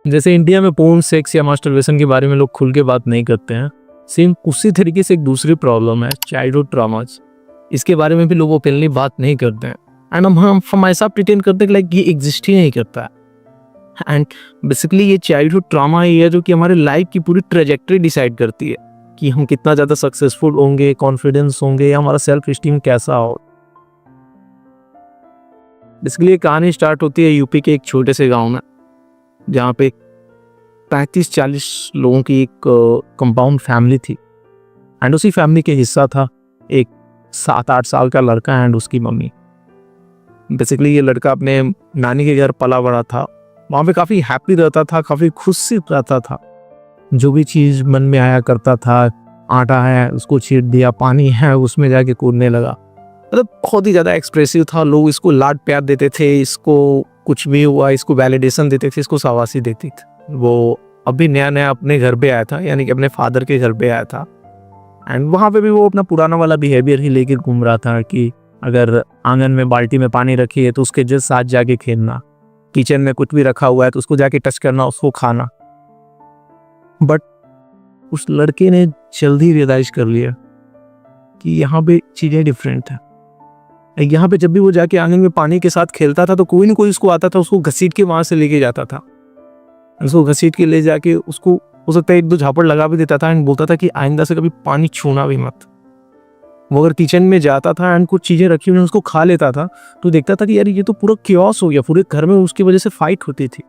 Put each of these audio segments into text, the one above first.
जैसे इंडिया में porn, sex या मास्टरबेशन के बारे में लोग खुल के बात नहीं करते हैं, सेम उसी तरीके से एक दूसरी प्रॉब्लम है चाइल्डहुड ट्रॉमास। इसके बारे में भी लोग ओपनली बात नहीं करते हैं एंड हम ऐसा प्रिटेंड करते हैं कि लाइक ये एग्जिस्ट ही नहीं करता है। एंड बेसिकली ये चाइल्डहुड ट्रॉमा ही है जो कि हमारे लाइफ की पूरी ट्रेजेक्टरी डिसाइड करती है कि हम कितना ज़्यादा सक्सेसफुल होंगे, कॉन्फिडेंस होंगे या हमारा सेल्फ स्टीम कैसा हो। बेसिकली ये कहानी स्टार्ट होती है यूपी के एक छोटे से गांव में, जहाँ पे 35-40 लोगों की एक कंपाउंड फैमिली थी एंड उसी फैमिली के हिस्सा था एक 7-8 साल का लड़का एंड उसकी मम्मी। बेसिकली ये लड़का अपने नानी के घर पला बड़ा था, वहाँ पे काफ़ी हैप्पी रहता था, काफ़ी खुश से रहता था। जो भी चीज़ मन में आया करता था, आटा है उसको छीट दिया, पानी है उसमें जाके कूदने लगा, मतलब बहुत ही ज़्यादा एक्सप्रेसिव था। लोग इसको लाड प्यार देते थे, इसको कुछ भी हुआ इसको वैलिडेशन देते थे, इसको शाबाशी देती थी। वो अभी नया नया अपने घर पे आया था, यानी कि अपने फादर के घर पे आया था एंड वहाँ पे भी वो अपना पुराना वाला बिहेवियर ही लेकर घूम रहा था कि अगर आंगन में बाल्टी में पानी रखी है तो उसके जस्ट साथ जाके खेलना, किचन में कुछ भी रखा हुआ है तो उसको जाके टच करना, उसको खाना। बट उस लड़के ने जल्दी रियलाइज कर लिया कि यहाँ पे चीज़ें डिफरेंट है। यहाँ पे जब भी वो जाके आंगन में पानी के साथ खेलता था तो कोई ना कोई उसको आता था, उसको घसीट के वहाँ से लेके जाता था। उसको घसीट के ले जाके उसको हो सकता है 1-2 झापड़ लगा भी देता था एंड बोलता था कि आइंदा से कभी पानी छूना भी मत। वो अगर किचन में जाता था एंड कुछ चीज़ें रखी हुई उसको खा लेता था तो देखता था कि यार ये तो पूरा क्योस हो गया, पूरे घर में उसकी वजह से फाइट होती थी।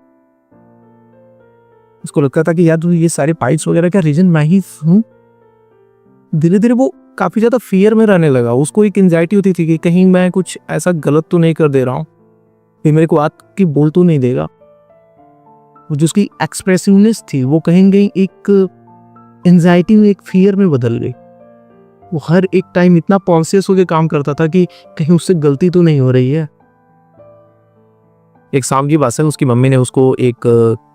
उसको लगता था कि यार तो ये सारे फाइट्स वगैरह का रीजन मैं ही हूँ। धीरे धीरे वो काफ़ी ज़्यादा फियर में रहने लगा। उसको एक एंजाइटी होती थी कि कहीं मैं कुछ ऐसा गलत तो नहीं कर दे रहा हूँ, कि मेरे को आत की बोल तो नहीं देगा। वो जो उसकी एक्सप्रेसिवनेस थी वो कहीं न कहीं एक एंजाइटी में, एक फियर में बदल गई। वो हर एक टाइम इतना कॉन्शियस होकर काम करता था कि कहीं उससे गलती तो नहीं हो रही है। एक शाम की बात है, उसकी मम्मी ने उसको एक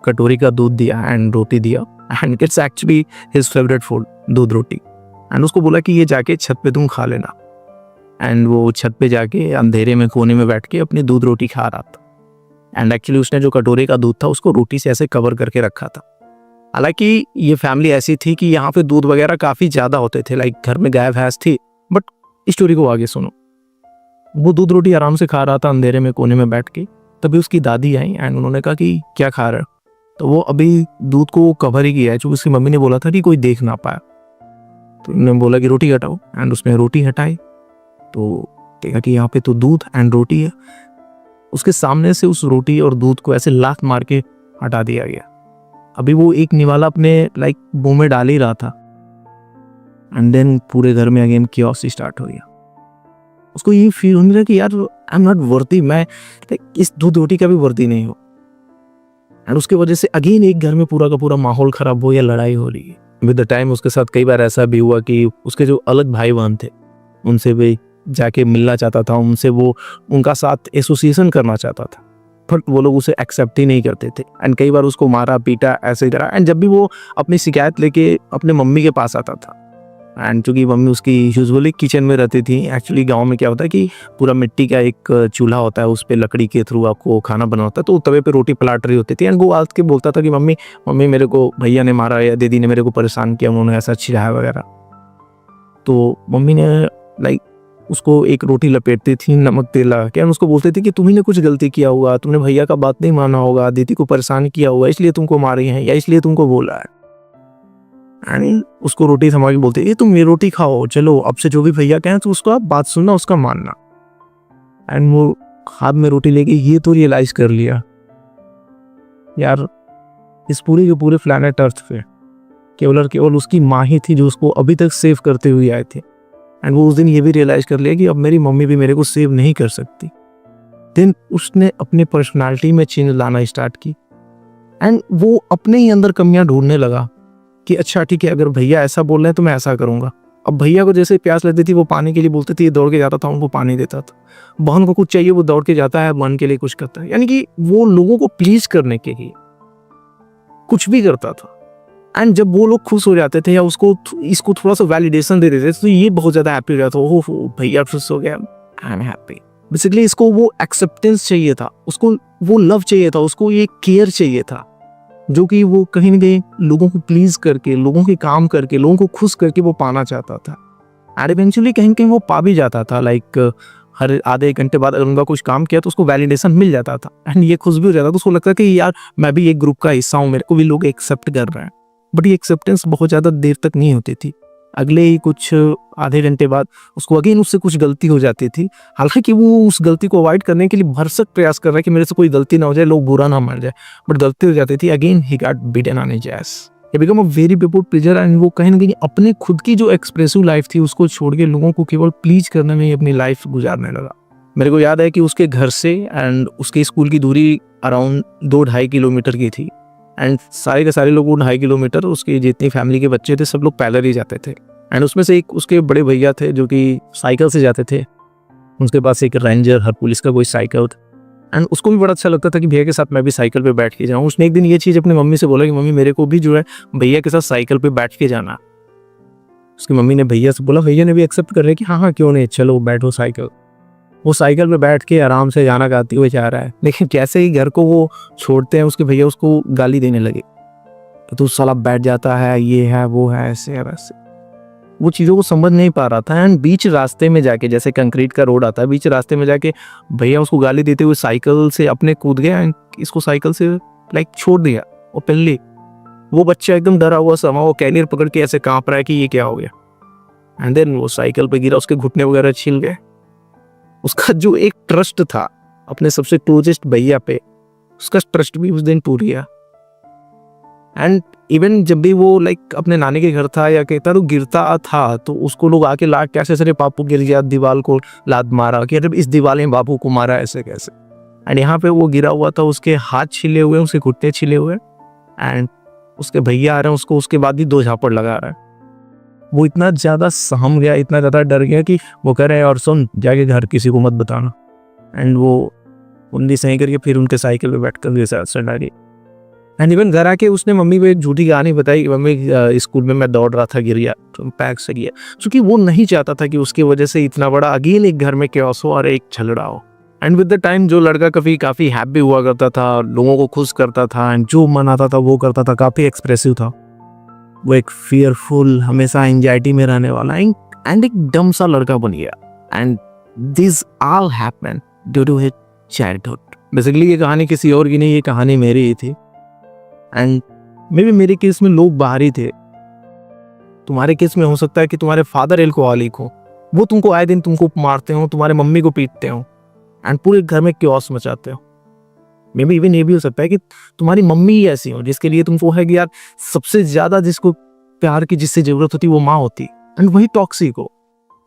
कटोरी का दूध दिया एंड रोटी दिया and it's actually his favourite food, दूध रोटी। एंड उसको बोला कि ये जाके छत पे तुम खा लेना। एंड वो छत पे जाके अंधेरे में कोने में बैठ के अपनी दूध रोटी खा रहा था एंड एक्चुअली उसने जो कटोरे का दूध था उसको रोटी से ऐसे कवर करके रखा था। हालांकि ये फैमिली ऐसी थी कि यहाँ पे दूध वगैरह काफ़ी ज़्यादा होते थे, लाइक घर में गाय भैंस थी। बट स्टोरी को आगे सुनो। वो दूध रोटी आराम से खा रहा था अंधेरे में कोने में बैठ के। तभी उसकी दादी आई एंड उन्होंने कहा कि क्या खा रहे हो? तो वो अभी दूध को कवर ही किया है, क्योंकि उसकी मम्मी ने बोला था कि कोई देख ना पाया। तो उन्होंने बोला कि रोटी हटाओ एंड उसने रोटी हटाई तो देखा कि यहाँ पे तो दूध एंड रोटी है। उसके सामने से उस रोटी और दूध को ऐसे लात मार के हटा दिया गया। अभी वो एक निवाला अपने लाइक मुंह में डाल ही रहा था एंड देन पूरे घर में अगेन कियोस स्टार्ट हो गया। उसको ये फील होने लगा कि यार आई एम नॉट वर्दी, मैं इस दूध रोटी का भी वर्दी नहीं हूँ। एंड उसके वजह से अगेन एक घर में पूरा का पूरा माहौल खराब हो या लड़ाई हो रही है। विद द टाइम उसके साथ कई बार ऐसा भी हुआ कि उसके जो अलग भाई बहन थे उनसे भी जाके मिलना चाहता था, उनसे वो उनका साथ एसोसिएशन करना चाहता था, बट वो लोग उसे एक्सेप्ट ही नहीं करते थे एंड कई बार उसको मारा पीटा ऐसे ही तरह। एंड जब भी वो अपनी शिकायत लेके अपने मम्मी के पास आता था एंड चूँकि मम्मी उसकी यूजुअली किचन में रहती थी, एक्चुअली गांव में क्या होता है कि पूरा मिट्टी का एक चूल्हा होता है, उस पर लकड़ी के थ्रू आपको खाना बना होता है, तो तवे पे रोटी पलाट रही होती थी एंड वो आत के बोलता था कि मम्मी मेरे को भैया ने मारा या दीदी ने मेरे को परेशान किया, उन्होंने ऐसा चिढ़ाया वगैरह। तो मम्मी ने लाइक उसको एक रोटी लपेटती थी नमक तेल लगा के, उसको बोलते थे कि तुम्ही ने कुछ गलती किया होगा, तुमने भैया का बात नहीं माना होगा, दीदी को परेशान किया होगा, इसलिए तुमको मारी है या इसलिए तुमको बोला है। एंड उसको रोटी थमा के बोलते ये तुम ये रोटी खाओ, चलो अब से जो भी भैया कहें तो उसको आप बात सुनना, उसका मानना। एंड वो हाथ में रोटी लेके ये तो रियलाइज कर लिया यार इस पूरे के पूरे प्लैनेट अर्थ पे केवल और केवल उसकी माँ ही थी जो उसको अभी तक सेव करते हुए आए थे। एंड वो उस दिन ये भी रियलाइज कर लिया कि अब मेरी मम्मी भी मेरे को सेव नहीं कर सकती। देन उसने अपने पर्सनालिटी में चेंज लाना स्टार्ट की एंड वो अपने ही अंदर कमियां ढूंढने लगा कि अच्छा ठीक है, अगर भैया ऐसा बोल रहे हैं तो मैं ऐसा करूंगा। अब भैया को जैसे प्यास लगती थी वो पानी के लिए बोलते थे, ये दौड़ के जाता था उनको पानी देता था। बहन को कुछ चाहिए वो दौड़ के जाता है, बहन के लिए कुछ करता है, यानी कि वो लोगों को प्लीज करने के लिए कुछ भी करता था। एंड जब वो लोग खुश हो जाते थे या उसको इसको थोड़ा सा वैलिडेशन दे देते थे तो ये बहुत ज्यादा हैप्पी हो जाता, ओह भैया खुश हो गया, आई एम हैप्पी। बेसिकली इसको वो एक्सेप्टेंस चाहिए था, उसको वो लव चाहिए था, उसको ये केयर चाहिए था। जो कि वो कहीं ना कहीं लोगों को प्लीज करके, लोगों के काम करके, लोगों को खुश करके वो पाना चाहता था। एंड इवेंचुअली कहीं ना कहीं वो पा भी जाता था। लाइक हर आधे एक घंटे बाद अगर उनका कुछ काम किया तो उसको वैलिडेशन मिल जाता था एंड ये खुश भी हो जाता था। तो उसको लगता था कि यार मैं भी एक ग्रुप का हिस्सा हूँ, मेरे को भी लोग एक्सेप्ट कर रहे हैं। बट ये एक्सेप्टेंस बहुत ज़्यादा देर तक नहीं होती थी। अगले ही कुछ आधे घंटे बाद उसको अगेन उससे कुछ गलती हो जाती थी। हालांकि वो उस गलती को अवॉइड करने के लिए भरसक प्रयास कर रहा है कि मेरे से कोई गलती ना हो जाए, लोग बुरा ना मान जाए, बट गलती हो जाती थी। Again he got beaten on his ass. He become a very people pleaser and वो कहीं ना कहीं अपने खुद की जो एक्सप्रेसिव लाइफ थी उसको छोड़ के लोगों को केवल प्लीज करने में ही अपनी लाइफ गुजारने लगा। मेरे को याद है कि उसके घर से एंड उसके स्कूल की दूरी अराउंड 2-2.5 किलोमीटर की थी एंड सारे के सारे लोग वो 2.5 किलोमीटर, उसकी जितनी फैमिली के बच्चे थे सब लोग पैदल ही जाते थे। एंड उसमें से एक उसके बड़े भैया थे जो कि साइकिल से जाते थे। उसके पास एक रेंजर हर पुलिस का कोई साइकिल था एंड उसको भी बड़ा अच्छा लगता था कि भैया के साथ मैं भी साइकिल पे बैठ के जाऊँ। उसने एक दिन ये चीज़ अपनी मम्मी से बोला कि मम्मी मेरे को भी जो है भैया के साथ साइकिल पे बैठ के जाना। उसकी मम्मी ने भैया से बोला, भैया ने भी एक्सेप्ट कर रहे कि हाँ हाँ क्यों नहीं, चलो बैठो साइकिल। वो साइकिल पे बैठ के आराम से गाना गाते हुए जा रहा है। लेकिन जैसे ही घर को वो छोड़ते हैं उसके भैया उसको गाली देने लगे कि तू साला बैठ जाता है, ये है वो है, ऐसे है वैसे। वो चीज़ों को समझ नहीं पा रहा था एंड बीच रास्ते में जाके, जैसे कंक्रीट का रोड आता है, बीच रास्ते में जाके भैया उसको गाली देते हुए साइकिल से अपने कूद गया एंड इसको साइकिल से लाइक छोड़ दिया। और पहले वो बच्चा एकदम डरा हुआ समा, वो कैरियर पकड़ के ऐसे कांप रहा है कि ये क्या हो गया। एंड देन वो साइकिल पे गिरा, उसके घुटने वगैरह छिल गए। उसका जो एक ट्रस्ट था अपने सबसे क्लोजेस्ट भैया पे, उसका ट्रस्ट भी उस दिन टूट गया। एंड इवन जब भी वो लाइक अपने नानी के घर था या कहता तो गिरता था तो उसको लोग आके लाद कैसे सरे पापू गिर गया, दीवार को लाद मारा कि अरे इस दीवार में बापू को मारा ऐसे कैसे। एंड यहाँ पे वो गिरा हुआ था, उसके हाथ छिले हुए, उसके घुटने छिले हुए एंड उसके भैया आ रहे हैं उसको उसके बाद भी 2 झापड़ लगा रहा है। वो इतना ज़्यादा सहम गया, इतना ज़्यादा डर गया कि वो कह रहे हैं और सुन जाके घर किसी को मत बताना। एंड वो उंगली सही करके फिर उनके साइकिल पे बैठ कर चढ़ गई। एंड इवन घर आके उसने मम्मी को एक झूठी कहानी बताई कि मम्मी स्कूल में मैं दौड़ रहा था, गिर गया, तो पैक से गया। क्योंकि वो नहीं चाहता था कि उसकी वजह से इतना बड़ा अगेन एक घर में कैओस हो और एक झगड़ा हो। एंड विद द टाइम जो लड़का काफ़ी हैप्पी हुआ करता था, लोगों को खुश करता था एंड जो मन आता था वो करता था, काफ़ी एक्सप्रेसिव था, वो एक फियरफुल, हमेशा एंजाइटी में रहने वाला एंड एक डम सा लड़का बन गया। And this all happened due to his childhood. Basically ये कहानी किसी और की नहीं, ये कहानी मेरी ही थी। एंड मे बी मेरे केस में लोग बाहरी थे, तुम्हारे केस में हो सकता है कि तुम्हारे फादर एल्कोहलिक हो, वो तुमको आए दिन तुमको मारते हो, तुम्हारे मम्मी को पीटते हो एंड पूरे घर में क्योस मचाते हो। मे बी इवन ये भी हो सकता है कि तुम्हारी मम्मी ही ऐसी हो जिसके लिए तुमको है कि यार सबसे ज्यादा जिसको प्यार की जिससे जरूरत होती वो माँ होती एंड वही टॉक्सिक हो,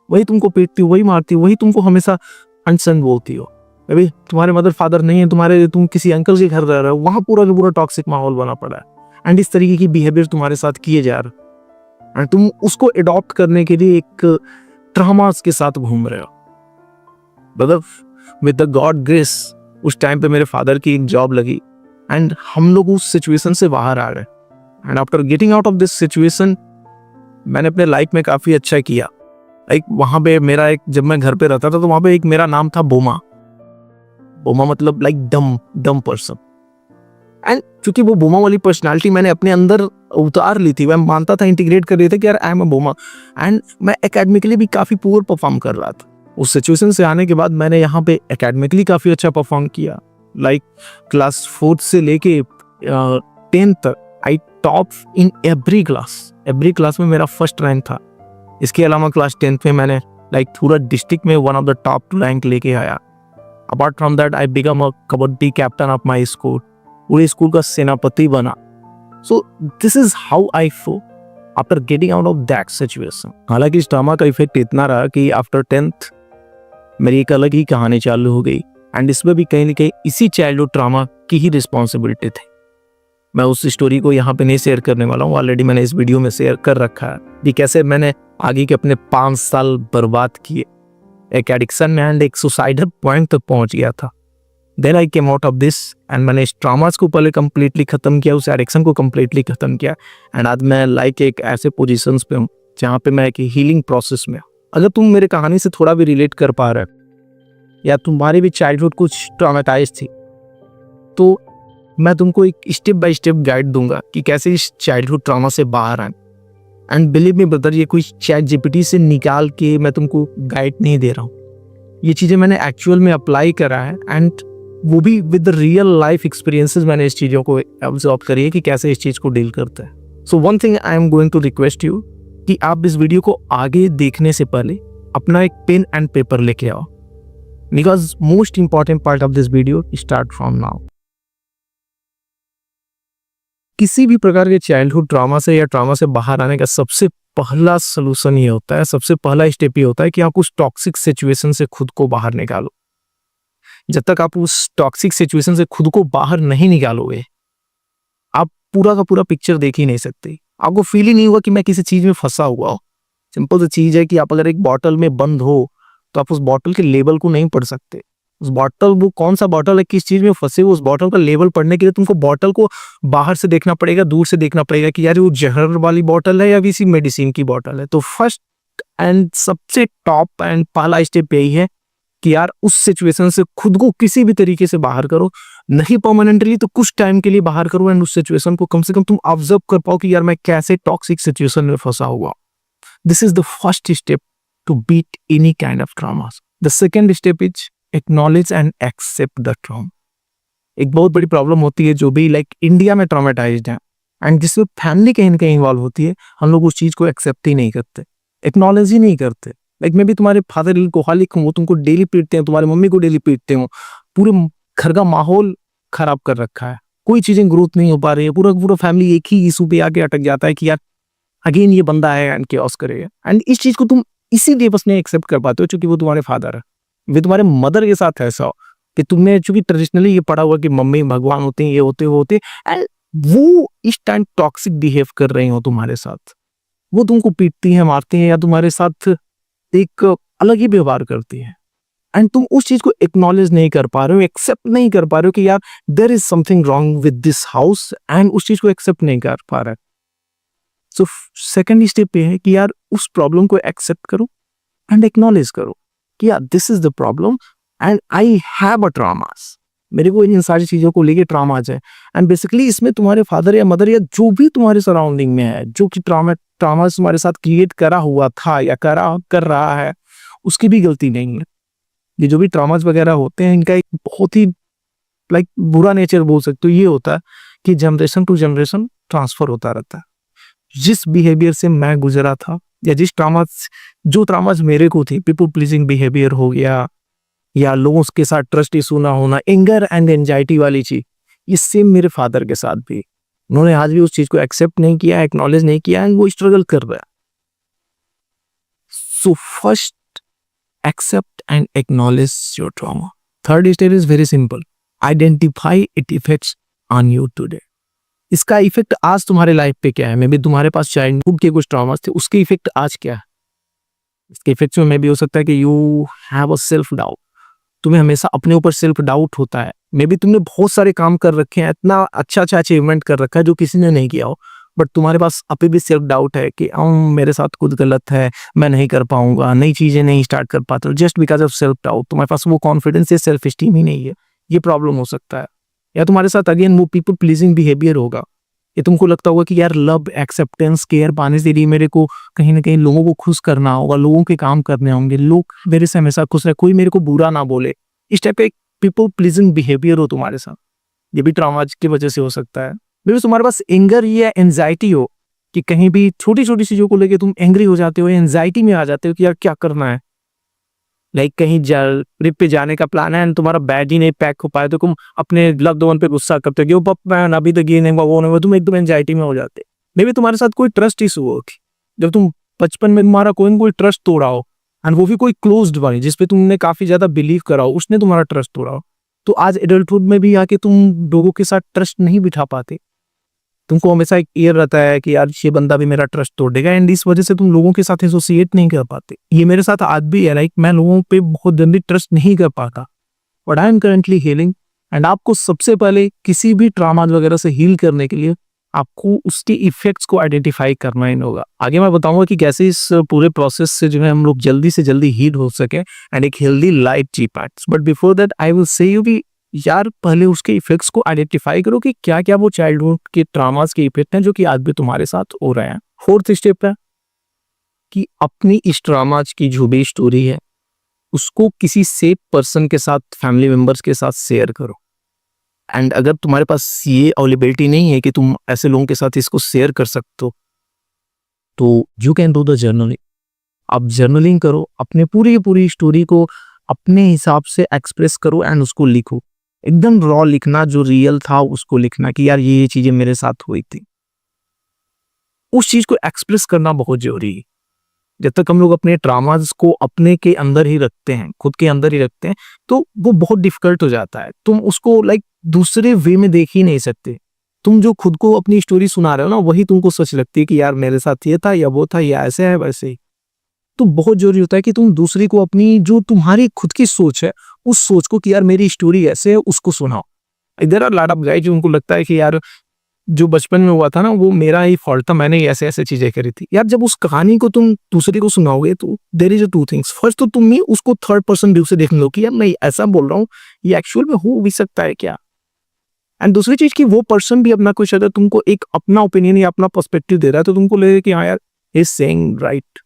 वही तुमको पीटती हो, वही मारती हो, वही तुमको हमेशा अनसन बोलती हो। मे बी तुम्हारे मदर फादर नहीं है, तुम किसी अंकल के घर रह रहे हो, वहां पूरा का पूरा टॉक्सिक माहौल बना पड़ा है एंड इस तरीके की बिहेवियर तुम्हारे साथ किए जा रहे एंड तुम उसको अडॉप्ट करने के लिए एक ट्रॉमास के साथ घूम रहे हो। मतलब विद द गॉड ग्रेस उस टाइम पे मेरे फादर की एक जॉब लगी एंड हम लोग उस सिचुएशन से बाहर आ गए। And after getting out of this situation मैंने अपने लाइफ में काफ़ी अच्छा किया। लाइक वहाँ पे मेरा एक, जब मैं घर पे रहता था तो वहाँ पे एक मेरा नाम था बोमा। बोमा मतलब लाइक डम पर्सन। एंड क्योंकि वो बोमा वाली पर्सनालिटी मैंने अपने अंदर उतार ली थी, मैं मानता था, इंटीग्रेट कर रही थी कि यार I am a Bhoma. And मैं एकेडमिकली भी काफ़ी पुअर परफॉर्म कर रहा था। उस सिचुएशन से आने के बाद मैंने यहाँ पे एकेडमिकली काफ़ी अच्छा परफॉर्म किया। लाइक क्लास 4 से लेके 10 तक आई टॉप इन एवरी क्लास में मेरा फर्स्ट रैंक था। इसके अलावा क्लास 10 में मैंने लाइक पूरा डिस्ट्रिक्ट में one of the top rank लेके आया। Apart from that I become a kabaddi captain of my school, पूरे स्कूल का सेनापति बना। So this is how I feel after getting out of that situation. हालांकि इस ड्रामा का इफेक्ट इतना रहा कि आफ्टर 10th मेरी एक अलग ही कहानी चालू हो गई एंड इसमें भी कहीं ना कहीं इसी चाइल्डहुड ट्रॉमा की ही रिस्पॉन्सिबिलिटी थी। मैं उस स्टोरी को यहाँ पे नहीं शेयर करने वाला हूँ, ऑलरेडी मैंने इस वीडियो में शेयर कर रखा है कि कैसे मैंने आगे के अपने 5 साल बर्बाद किए एक एडिक्शन में एंड एक सुसाइडल पॉइंट तक पहुँच गया था। Then I came out of this and मैंने इस ट्रॉमास को पहले कम्प्लीटली ख़त्म किया, उस एडिक्शन को कम्प्लीटली ख़त्म किया एंड आज मैं लाइक एक ऐसे पोजिशंस पे हूँ जहाँ पे मैं एक हीलिंग प्रोसेस में। अगर तुम मेरे कहानी से थोड़ा भी रिलेट कर पा रहे या तुम्हारी भी चाइल्डहुड कुछ ट्रॉमेटाइज थी तो मैं तुमको एक स्टेप बाय स्टेप गाइड दूंगा कि कैसे इस चाइल्डहुड ट्रॉमा से बाहर आए। एंड बिलीव मी ब्रदर, ये कोई चैट जीपीटी से निकाल के मैं तुमको गाइड नहीं दे रहा हूँ। ये चीज़ें मैंने एक्चुअल में अप्लाई करा है, एंड वो भी विद रियल लाइफ एक्सपीरियंसेस मैंने इस चीज़ों को ऑब्जर्व करी है कि कैसे इस चीज़ को डील करते हैं। So one thing I am going to request you कि आप इस वीडियो को आगे देखने से पहले अपना एक पेन एंड पेपर लेके आओ, because most important part of this video start from now. किसी भी प्रकार के चाइल्डहुड ट्रॉमा से या ट्रॉमा से बाहर आने का सबसे पहला सोल्यूशन ये होता है, सबसे पहला स्टेप ये होता है कि आप उस टॉक्सिक सिचुएशन से खुद को बाहर निकालो। जब तक आप उस टॉक्सिक सिचुएशन से खुद को बाहर नहीं निकालोगे, आप पूरा का पूरा पिक्चर देख ही नहीं सकते। आपको फील ही नहीं होगा कि मैं किसी चीज में फंसा हुआ हूं। सिंपल सी चीज है कि आप अगर एक बॉटल में बंद हो तो आप उस बॉटल के लेबल को नहीं पढ़ सकते। उस बॉटल, वो कौन सा बॉटल है, किस चीज में फंसे हो, उस बॉटल का लेबल पढ़ने के लिए तुमको बॉटल को बाहर से देखना पड़ेगा, दूर से देखना पड़ेगा कि यार वो जहर वाली बॉटल है या किसी मेडिसिन की बॉटल है। तो फर्स्ट एंड सबसे टॉप एंड पहला स्टेप यही है कि यार उस सिचुएशन से खुद को किसी भी तरीके से बाहर करो, नहीं परमानेंटली तो कुछ टाइम के लिए बाहर करो, एंड उस सिचुएशन को कम से कम तुम ऑब्जर्व कर पाओ कि यार मैं कैसे टॉक्सिक सिचुएशन में फंसा हुआ। This is the first step to beat any kind of trauma. The second step is acknowledge and accept the trauma. एक बहुत बड़ी प्रॉब्लम होती है जो भी लाइक इंडिया में ट्रॉमेटाइज्ड है एंड जिसमें फैमिली कहीं ना कहीं इन्वॉल्व होती है, हम लोग उस चीज को एक्सेप्ट ही नहीं करते, एक्नॉलेज ही नहीं करते। लाइक मैं भी तुम्हारे फादर एल्कोहलिक हूँ, वो तुमको डेली पीटते हैं, तुम्हारी मम्मी को डेली पीटते हो, पूरे घर का माहौल खराब कर रखा है, कोई चीजें ग्रोथ नहीं हो पा रही है, पूरा पूरा फैमिली एक ही इशू पे आके अटक जाता है कि यार अगेन ये बंदा है एंड केओस करेगा। एंड इस चीज को तुम इसीलिए बस नहीं एक्सेप्ट कर पाते हो क्योंकि वो तुम्हारे फादर है। वे तुम्हारे मदर के साथ ऐसा हो कि तुमने चूंकि ट्रेडिशनली ये पढ़ा हुआ कि मम्मी भगवान होते हैं, ये होते वो होते, एंड वो इस टाइम टॉक्सिक बिहेव कर रही हो तुम्हारे साथ, वो तुमको पीटती है, मारती है, या तुम्हारे साथ एक अलग ही व्यवहार करती है, एंड तुम उस चीज को एक्नॉलेज नहीं कर पा रहे हो, एक्सेप्ट नहीं कर पा रहे हो कि यार there is something wrong with this house, and उस चीज को एक्सेप्ट नहीं कर पा रहे। सो सेकंड स्टेप ये है कि यार उस प्रॉब्लम को एक्सेप्ट करो एंड एक्नॉलेज करो कि यार this is the problem and I have a traumas, मेरे को इन सारी चीजों को लेके ट्रॉमाज है। एंड बेसिकली इसमें तुम्हारे फादर या मदर या जो भी तुम्हारे सराउंडिंग में है, जो कि ट्रॉमास तुम्हारे साथ क्रिएट करा हुआ था या कर रहा है, उसकी भी गलती नहीं है। ये जो भी ट्रॉमास वगैरह होते हैं, इनका एक बहुत ही लाइक बुरा नेचर बोल सकते हो ये होता है कि जनरेशन टू जनरेशन ट्रांसफर होता रहता है। जिस बिहेवियर से मैं गुजरा था या जो ट्रॉमास मेरे को थी, पीपल प्लीजिंग बिहेवियर हो गया या लोगों के साथ ट्रस्ट इशू ना होना, एंगर एंड एंजाइटी वाली चीज, ये सेम मेरे फादर के साथ भी, उन्होंने आज भी उस चीज को एक्सेप्ट नहीं किया, एक्नॉलेज नहीं किया, एंड वो स्ट्रगल कर रहा है। So first accept and acknowledge your trauma. Third step is very simple, identify it effects on you today. इसका इफेक्ट आज तुम्हारे लाइफ पे क्या है? मे बी तुम्हारे पास चाइल्डहुड के कुछ ट्रॉमास थे, उसके इफेक्ट आज क्या है? इसके इफेक्ट्स में मे बी हो सकता है कि you have a self doubt, तुम्हें हमेशा अपने ऊपर सेल्फ डाउट होता है। मे बी तुमने बहुत सारे काम कर रखे हैं, इतना अच्छा अचीवमेंट कर रखा है जो किसी ने नहीं किया हो, बट तुम्हारे पास अभी भी सेल्फ डाउट है कि मेरे साथ खुद गलत है, मैं नहीं कर पाऊंगा, नई चीजें नहीं स्टार्ट कर पाता, just because of self doubt. तुम्हारे पास वो कॉन्फिडेंस या सेल्फ स्टीम ही नहीं है, ये प्रॉब्लम हो सकता है। या तुम्हारे साथ अगेन वो पीपल प्लीजिंग बिहेवियर होगा, ये तुमको लगता होगा कि यार लव, एक्सेप्टेंस, केयर पाने से लिए मेरे को कहीं ना कहीं लोगों को खुश करना होगा, लोगों के काम करने होंगे, लोग मेरे से हमेशा खुश रहे, कोई मेरे को बुरा ना बोले, इस टाइप का एक पीपल प्लीजिंग बिहेवियर हो तुम्हारे साथ। ये भी ट्रॉमा की वजह से हो सकता है। मे तुम्हारे पास एंगर या एंजाइटी हो कि कहीं भी छोटी छोटी चीजों को लेके तुम एंग्री हो जाते हो, एंजाइटी में आ जाते हो कि यार क्या करना है। लाइक कहीं ट्रिप पे जाने का प्लान है, तुम्हारा बैग ही नहीं पैक हो पाए तो तुम अपने लव्ड वन पे गुस्सा करते हो कि मैन अभी तक ये नहीं हुआ, वो नहीं हुआ, तुम एकदम एंजाइटी में हो जाते। मे बी तुम्हारे साथ कोई ट्रस्ट इशू हो, जब तुम बचपन में तुम्हारा कोई ना कोई ट्रस्ट तोड़ा हो, एंड वो भी कोई क्लोज्ड वाली जिसपे तुमने काफी ज्यादा बिलीव करा हो, उसने तुम्हारा ट्रस्ट तोड़ा हो, तो आज एडल्टहुड में भी आके तुम लोगों के साथ ट्रस्ट नहीं बिठा पाते। तुमको हमेशा एक ईयर रहता है कि यार ये बंदा भी मेरा ट्रस्ट तोड़ेगा, एंड इस वजह से तुम लोगों के साथ एसोसिएट नहीं कर पाते। ये मेरे साथ आज भी है, लाइक मैं लोगों पे बहुत जल्दी ट्रस्ट नहीं कर पाता, but I am currently healing. And आपको सबसे पहले किसी भी ट्रॉमा वगैरह से हील करने के लिए आपको उसके इफेक्ट्स को आइडेंटिफाई करना ही होगा। आगे मैं बताऊंगा कि कैसे इस पूरे प्रोसेस से जो है हम लोग जल्दी से जल्दी हील हो सके एंड एक हेल्दी लाइफ जी पाए। But before that I will say you भी यार पहले उसके इफेक्ट्स को आइडेंटिफाई करो कि क्या क्या वो चाइल्डहुड के ट्रामास के इफेक्ट हैं जो कि आज भी तुम्हारे साथ हो रहे हैं। फोर्थ स्टेप है कि अपनी इस ट्रामाज की जो भी स्टोरी है उसको किसी सेफ पर्सन के साथ, फैमिली मेंबर्स के साथ शेयर करो। एंड अगर तुम्हारे पास ये अवेलेबिलिटी नहीं है कि तुम ऐसे लोगों के साथ इसको शेयर कर सकते हो, तो you can do the journaling. आप जर्नलिंग करो, अपने पूरी की पूरी स्टोरी को अपने हिसाब से एक्सप्रेस करो एंड उसको लिखो। एकदम रॉ लिखना, जो रियल था उसको लिखना कि यार ये चीजें मेरे साथ हुई थी। उस चीज को एक्सप्रेस करना बहुत जरूरी है। जब तक हम लोग अपने ट्रामास को अपने के अंदर ही रखते हैं, खुद के अंदर ही रखते हैं, तो वो बहुत डिफिकल्ट हो जाता है। तुम उसको दूसरे वे में देख ही नहीं सकते। तुम जो खुद को अपनी स्टोरी सुना रहे हो ना, वही तुमको सच लगती है कि यार मेरे साथ ये था या वो था या ऐसे है वैसे ही। तो बहुत जरूरी होता है कि तुम दूसरी को अपनी जो तुम्हारी खुद की सोच है, उस सोच को कि यार मेरी स्टोरी ऐसे है उसको सुनाओ। इधर आर लॉट ऑफ गाइस जो उनको लगता है कि यार जो बचपन में हुआ था ना वो मेरा ही फॉल्ट था, मैंने ही ऐसे ऐसे चीजें करी थी। यार जब उस कहानी को तुम दूसरे को सुनाओगे तो there is a two things. First तो तुम ही उसको थर्ड पर्सन व्यू से देख लो कि यार मैं ऐसा बोल रहा हूँ, ये एक्चुअल में हो भी सकता है क्या। एंड दूसरी चीज कि वो पर्सन भी अपना कुछ अगर तुमको एक अपना ओपिनियन या अपना पर्सपेक्टिव दे रहा है तो तुमको लगेगा कि हाँ यार इज सेइंग राइट।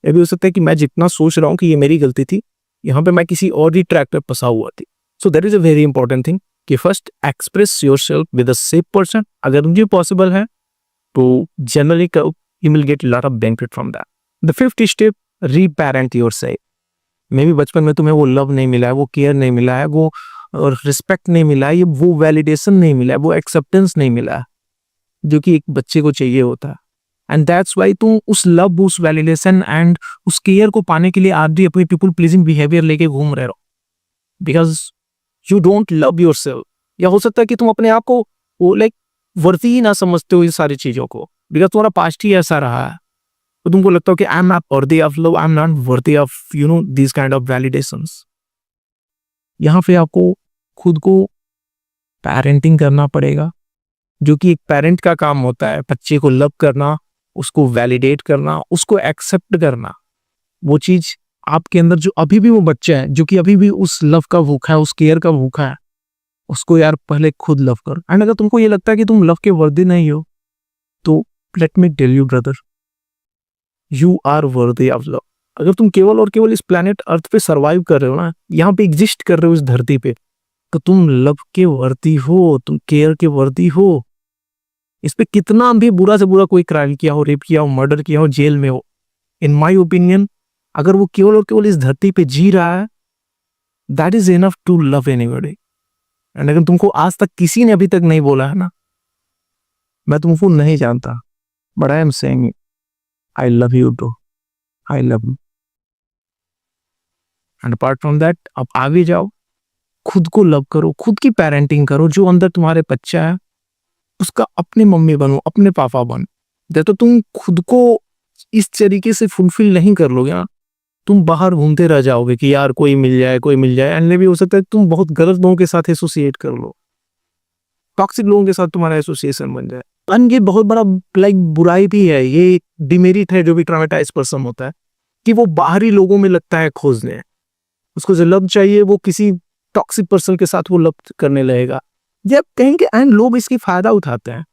ये भी हो सकता है कि मैं जितना सोच रहा हूँ कि ये मेरी गलती थी, यहाँ पे मैं किसी और ही ट्रैक पे फंसा हुआ थी। So that is a very important thing कि first express yourself with a safe person. अगर मुझे पॉसिबल है तो generally you will get lot of benefit from that. The fifth step, reparent yourself. मे भी बचपन में तुम्हें वो लव नहीं मिला है, वो केयर नहीं मिला है, वो रिस्पेक्ट नहीं मिला है, ये वो वैलिडेशन नहीं मिला है, वो एक्सेप्टेंस नहीं मिला है जो कि एक बच्चे को चाहिए होता है। एंड दैट्स वाई तुम उस लव, उस वैलिडेशन एंड उस केयर को पाने के लिए आज भी अपनी पीपल प्लीजिंग बिहेवियर लेके घूम रहे हो, because you don't love your self. या हो सकता है कि तुम अपने आप को वो वर्दी ही ना समझते हो ये सारी चीजों को, बिकॉज तुम्हारा पास्ट ही ऐसा रहा है। तो तुमको लगता हो कि I am not worthy of love, I am not worthy of this kind of validations. यहाँ पे आपको खुद को पेरेंटिंग करना पड़ेगा, जो कि एक पेरेंट का काम होता है। बच्चे को लव करना, उसको वैलिडेट करना, उसको एक्सेप्ट करना। वो चीज आपके अंदर जो अभी भी वो बच्चा है जो कि अभी भी उस लव का भूखा है, उस केयर का भूखा है, उसको यार पहले खुद लव करो। एंड अगर तुमको ये लगता है कि तुम लव के वर्दी नहीं हो, तो let me tell you brother, you are worthy of love. अगर तुम केवल और केवल इस प्लेनेट अर्थ पे सर्वाइव कर रहे हो ना, यहाँ पे एग्जिस्ट कर रहे हो इस धरती पे, तो तुम लव के वर्दी हो, तुम केयर के वर्दी हो। इस पे कितना भी बुरा से बुरा कोई क्राइम किया हो, रेप किया हो, मर्डर किया हो, जेल में हो, इन माई ओपिनियन अगर वो केवल और केवल इस धरती पे जी रहा है, that is enough to love anybody. And अगर तुमको आज तक किसी ने अभी तक नहीं बोला है ना, मैं तुमको नहीं जानता, but I am saying I love you too, I love you. And apart from that अब आगे जाओ, खुद को लव करो, खुद की पेरेंटिंग करो। जो अंदर तुम्हारे बच्चा है उसका अपने मम्मी बनो, अपने पापा बनो। जब तो तुम खुद को इस तरीके से फुलफिल नहीं कर लोगे ना, तुम बाहर घूमते रह जाओगे कि यार कोई मिल जाए, कोई मिल जाए। एंड भी हो सकता है तुम बहुत गलत लोगों के साथ एसोसिएट कर लो, टॉक्सिक लोगों के साथ तुम्हारा एसोसिएशन बन जाए। एंड ये बहुत बड़ा बुराई भी है, ये डिमेरिट है जो भी ट्रॉमेटाइज पर्सन होता है, कि वो बाहरी लोगों में लगता है खोजने। उसको जो लव चाहिए वो किसी टॉक्सिक पर्सन के साथ वो लव करने लगेगा। जब कहेंगे एंड लोग इसकी फायदा उठाते हैं,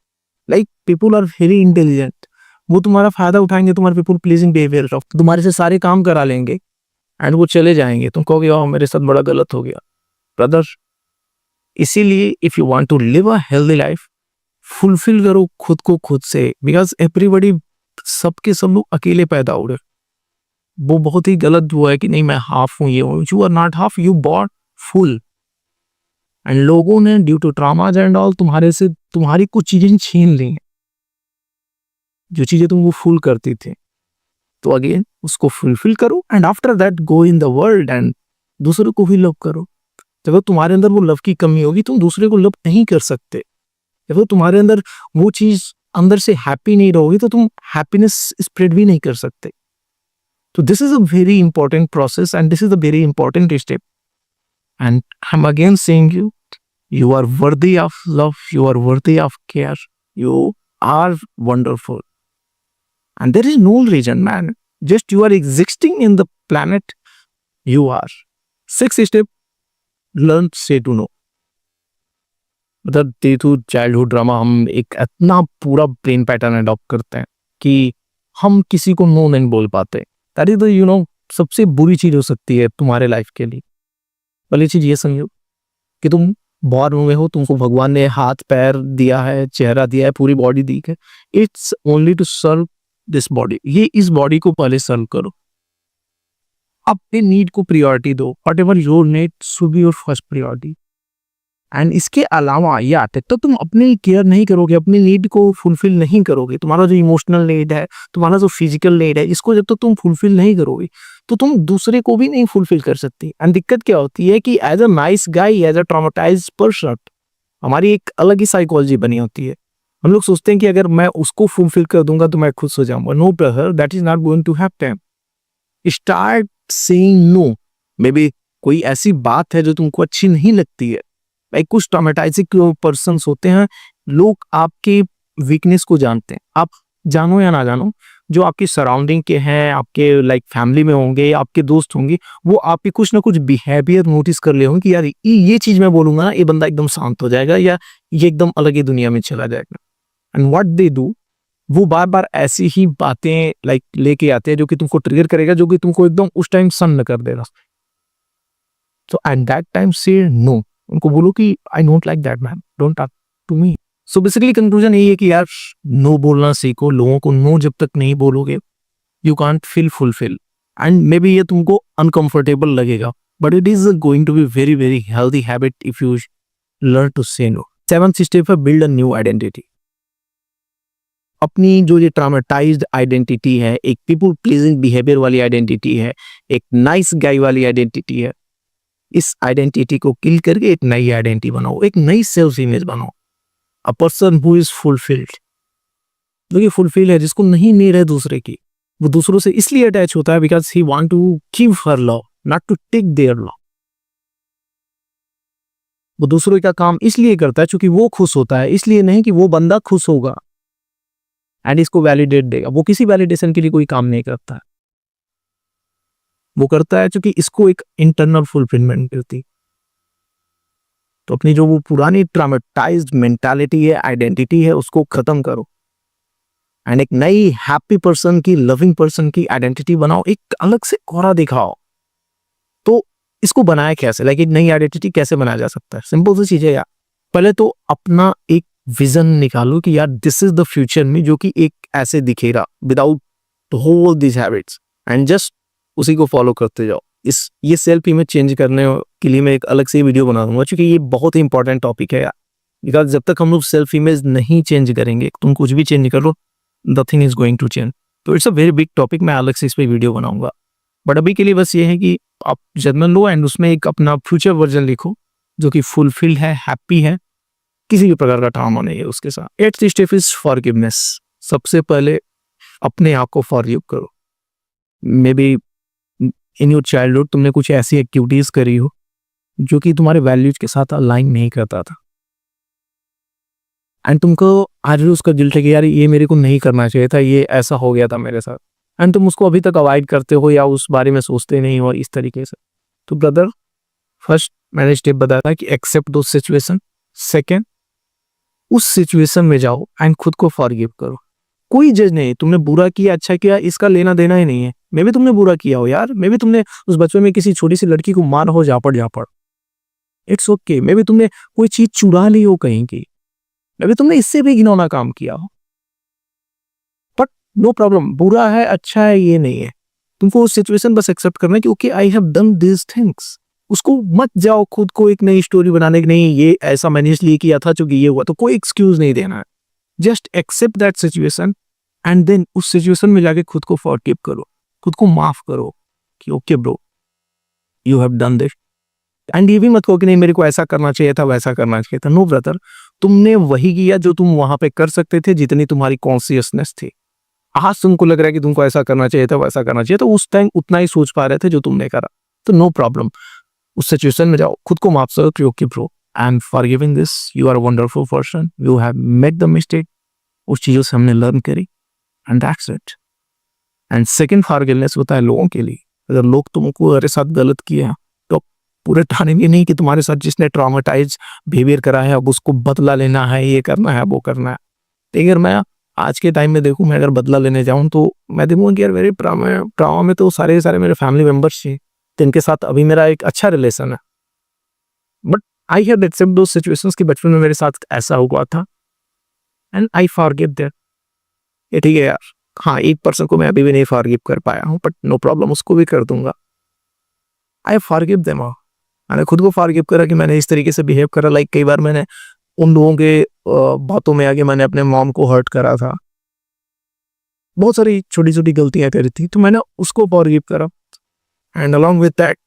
पीपुल आर वेरी इंटेलिजेंट। वो तुम्हारा फायदा उठाएंगे, तुम्हारे पीपुल प्लीजिंग बिहेवियर ऑफ, तुम्हारे से सारे काम करा लेंगे एंड वो चले जाएंगे। तुम कहोगे वाह मेरे साथ बड़ा गलत हो गया। ब्रदर, इसीलिए if you want to live a healthy life, fulfil करो खुद को खुद से, बिकॉज एवरीबॉडी, सबके सब लोग अकेले पैदा हो रहे। वो बहुत ही गलत हुआ है कि नहीं मैं हाफ हूं, ये हूं। You are not half, you born full. And लोगों ने due to traumas and all तुम्हारे से तुम्हारी कुछ चीजें छीन ली हैं, जो चीजें तुम वो फुल करती थी। तो अगेन उसको फुलफिल करो and after that go in the world and दूसरों को भी लव करो। जब तुम्हारे अंदर वो लव की कमी होगी तुम दूसरे को लव नहीं कर सकते। जब तुम्हारे अंदर वो चीज अंदर से हैप्पी नहीं रहोगी तो तुम हैप्पीनेस स्प्रेड भी नहीं कर सकते। तो this is a very important process and this is a very important step. And I am again saying you, you are worthy of love, you are worthy of care, you are wonderful. And there is no reason, man. Just you are existing in the planet, you are. Sixth step, learn say to no. मतलब day to childhood drama हम एक इतना पूरा brain pattern adopt करते हैं कि हम किसी को नो नहीं बोल पाते। दैट इज द सबसे बुरी चीज हो सकती है तुम्हारे लाइफ के लिए। पहली चीज ये समझो कि तुम बॉर्न हुए हो, तुमको भगवान ने हाथ पैर दिया है, चेहरा दिया है, पूरी बॉडी दी है। It's only to serve this body. ये इस बॉडी को पहले सर्व करो, अपने नीड को प्रायोरिटी दो। What ever your need should be your first priority. And इसके अलावा या तो तुम अपनी केयर नहीं करोगे, अपनी नीड को फुलफिल नहीं करोगे, तुम्हारा जो इमोशनल नीड है, तुम्हारा जो फिजिकल नीड है, इसको जब तक तुम फुलफिल नहीं करोगे तो तुम दूसरे को भी नहीं फुलफिल कर सकती। एंड दिक्कत क्या होती है कि as a nice guy, as a traumatized person, हमारी एक अलग ही साइकोलॉजी बनी होती है। हम लोग सोचते हैं कि अगर मैं उसको फुलफिल कर दूंगा तो मैं खुश हो जाऊंगा। No brother, that is not going to happen. Start saying no. Maybe कोई ऐसी बात है जो तुमको अच्छी नहीं लगती है। लाइक कुछ ट्रॉमेटाइजिंग पर्सन होते हैं, लोग आपके वीकनेस को जानते हैं, आप जानो या ना जानो, जो आपकी सराउंडिंग के हैं, आपके लाइक फैमिली में होंगे, आपके दोस्त होंगे, वो आपके कुछ ना कुछ बिहेवियर नोटिस कर ले होंगे कि यार ये चीज मैं बोलूंगा ना, ये बंदा एकदम शांत हो जाएगा या ये एकदम अलग ही दुनिया में चला जाएगा। एंड व्हाट दे डू, वो बार बार ऐसी ही बातें लाइक लेके आते हैं जो कि तुमको ट्रिगर करेगा, जो कि तुमको एकदम उस टाइम सन्न कर देगा। सो एट दैट टाइम से नो, उनको बोलो कि I don't like that man, don't talk to me. So basically conclusion यही है कि यार नो बोलना सीखो। लोगों को नो जब तक नहीं बोलोगे, you can't feel fulfil. And maybe ये तुमको अनकंफर्टेबल लगेगा, but it is going to be very very healthy habit if you learn to say no. Seventh step है बिल्ड अ न्यू आइडेंटिटी। अपनी जो ये ट्रामेटाइज्ड आइडेंटिटी है, एक people pleasing behaviour वाली आइडेंटिटी है, एक नाइस गाय वाली आइडेंटिटी है, इस आइडेंटिटी को किल करके एक नई आइडेंटिटी बनाओ, एक नई सेल्फ इमेज बनाओ। A person who is fulfilled, जो कि फुलफिल है, जिसको नहीं नीड है दूसरे की, वो दूसरों से इसलिए अटैच होता है because he want to give her love, not to take their love. वो दूसरों का काम इसलिए करता है क्योंकि वो खुश होता है, इसलिए नहीं कि वो बंदा खुश होगा एंड इसको वैलिडेट देगा। वो किसी वैलिडेशन के लिए कोई काम नहीं करता है, वो करता है क्योंकि इसको एक इंटरनल फुलफिलमेंट मिलती। तो अपनी जो वो पुरानी ट्रामेटाइज्ड मेंटालिटी है, आइडेंटिटी है, उसको खत्म करो एंड एक नई हैप्पी पर्सन की, लविंग पर्सन की आइडेंटिटी बनाओ, एक अलग से कोरा दिखाओ। तो इसको बनाया कैसे, लाइक एक नई आइडेंटिटी कैसे बनाया जा सकता है? सिंपल सी चीज है यार। पहले तो अपना एक विजन निकालो कि यार दिस इज द फ्यूचर में, जो कि एक ऐसे दिखेगा without whole this habits, and just उसी को फॉलो करते जाओ। ये सेल्फ इमेज चेंज करने के लिए मैं एक अलग से वीडियो बना दूंगा, क्योंकि ये बहुत ही इंपॉर्टेंट टॉपिक है यार। बिकॉज जब तक हम लोग सेल्फ इमेज नहीं चेंज करेंगे, तुम कुछ भी चेंज करो, nothing is going to change. तो it's a very big topic, मैं अलग से इस पर वीडियो बनाऊंगा। बट अभी के लिए बस ये है कि आप जर्नल लो एंड उसमें एक अपना फ्यूचर वर्जन लिखो जो कि फुलफिल है, हैप्पी है, किसी भी प्रकार का ड्रामा नहीं है उसके साथ। Eighth step is forgiveness. सबसे पहले अपने आप को फॉरगिव करो। May be in your childhood तुमने कुछ ऐसी एक्टिविटीज करी हो जो कि तुम्हारे वैल्यूज के साथ अलाइन नहीं करता था, एंड तुमको आज भी उसका गिल्ट है कि यार ये मेरे को नहीं करना चाहिए था, ये ऐसा हो गया था मेरे साथ, एंड तुम उसको अभी तक अवॉइड करते हो या उस बारे में सोचते नहीं हो इस तरीके से। तो ब्रदर, फर्स्ट मैंने स्टेप बताया था कि एक्सेप्ट दो सिचुएशन। सेकेंड, उस सिचुएशन में जाओ एंड खुद को फॉरगिव करो। कोई जज नहीं, तुमने बुरा किया अच्छा किया इसका लेना देना ही नहीं है। मे भी तुमने बुरा किया हो यार, मे भी तुमने उस बचपन में किसी छोटी सी लड़की को मारा हो झापड़ झापड़, इट्स ओके। मे भी तुमने कोई चीज चुरा ली हो कहीं की, मे भी तुमने इससे भी घिनौना काम किया हो, बट नो प्रॉब्लम। बुरा है अच्छा है ये नहीं है, तुमको उस सिचुएशन बस एक्सेप्ट करना है कि okay I have done this things. उसको मत जाओ खुद को एक नई स्टोरी बनाने की, नहीं ये ऐसा मैंने इसलिए किया था क्योंकि ये हुआ, तो कोई एक्सक्यूज नहीं देना है। Just accept that situation and then उस सिचुएशन में जाके खुद को फॉरगिव करो, खुद को माफ करो कि okay bro, you have done this. And ये भी मत कहो कि नहीं मेरे को ऐसा करना चाहिए था, वैसा करना चाहिए था। नो ब्रदर, तुमने वही किया जो तुम वहां पे कर सकते थे, जितनी तुम्हारी कॉन्शियसनेस थी। आज तुमको लग रहा है कि तुमको ऐसा करना चाहिए था, वैसा करना चाहिए, तो उस टाइम उतना ही सोच पा रहे थे जो तुमने करा। तो नो प्रॉब्लम, उस सिचुएशन में जाओ, खुद को माफ करो कि okay bro, I am forgiving this, you are a wonderful person, you have made the mistake. उस चीजों से हमने लर्न करी and that's it. And second forgiveness होता है लोगों के लिए। अगर लोग तुमको अरे साथ गलत किए हैं तो पूरे टाइम ये नहीं कि तुम्हारे साथ जिसने ट्रॉमेटाइज बिहेवियर करा है अब उसको बदला लेना है, ये करना है, वो करना है। तो अगर मैं आज के टाइम में देखूँ, मैं अगर बदला लेने जाऊँ तो मैं देखूँगा कि यार मेरे ट्रॉमा में तो सारे के सारे मेरे फैमिली मेंबर्स थे, जिनके साथ अभी मेरा एक अच्छा रिलेशन है। But I have accept those situations कि बचपन में मेरे साथ ऐसा हुआ था एंड आई फॉरगिव दैट। ये ठीक है यार, हाँ, एक पर्सन को मैं अभी भी नहीं फॉरगिव कर पाया हूँ, बट नो प्रॉब्लम, उसको भी कर दूंगा। I forgive them all. मैंने खुद को फॉरगिव करा कि मैंने इस तरीके से बिहेव करा। लाइक कई बार मैंने उन लोगों के बातों में आके मैंने अपने मॉम को हर्ट करा था, बहुत सारी छोटी छोटी गलतियां करी थी, तो मैंने उसको फॉरगिव करा एंड अलॉन्ग विद दैट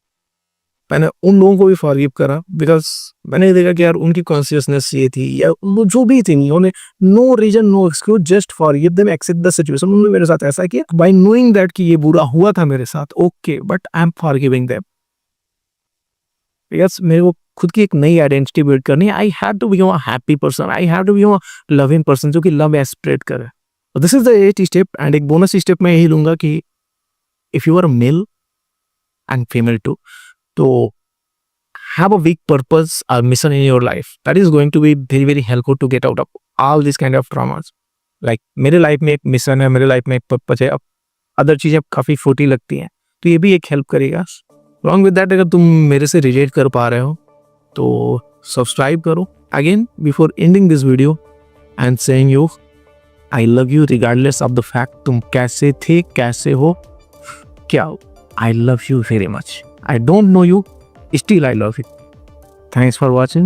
मैंने उन लोगों को भी फॉरगिव करा, बिकॉज मैंने देखा कि यार उनकी कॉन्शियसनेस ये थी या वो जो भी थी, उन्होंने no reason no excuse, just forgive them, accept the situation. उन्होंने मेरे साथ ऐसा किया बाय नोइंग दैट कि ये बुरा हुआ था मेरे साथ, okay, but I am forgiving them. Because मेरे को खुद की एक नई आइडेंटिटी बिल्ड करनी है। I have to become a happy person, I have to become a loving person जो कि लव स्प्रेड करे। This is the 8th step. And एक बोनस स्टेप मैं यही लूंगा कि if you are male and female too, तो have a big purpose or mission in your life that is going to be very very helpful to get out of all these kind of traumas. Like मेरे life में एक mission है, मेरे life में एक purpose है। अब other चीजें काफी छोटी लगती हैं, तो ये भी एक हेल्प करेगा। Along with that, अगर तुम मेरे से रिलेट कर पा रहे हो तो सब्सक्राइब करो। Again before ending this video I am saying you I love you regardless of the fact तुम कैसे थे, कैसे हो, क्या हो। आई love you very much. I don't know you, still I love you. Thanks for watching.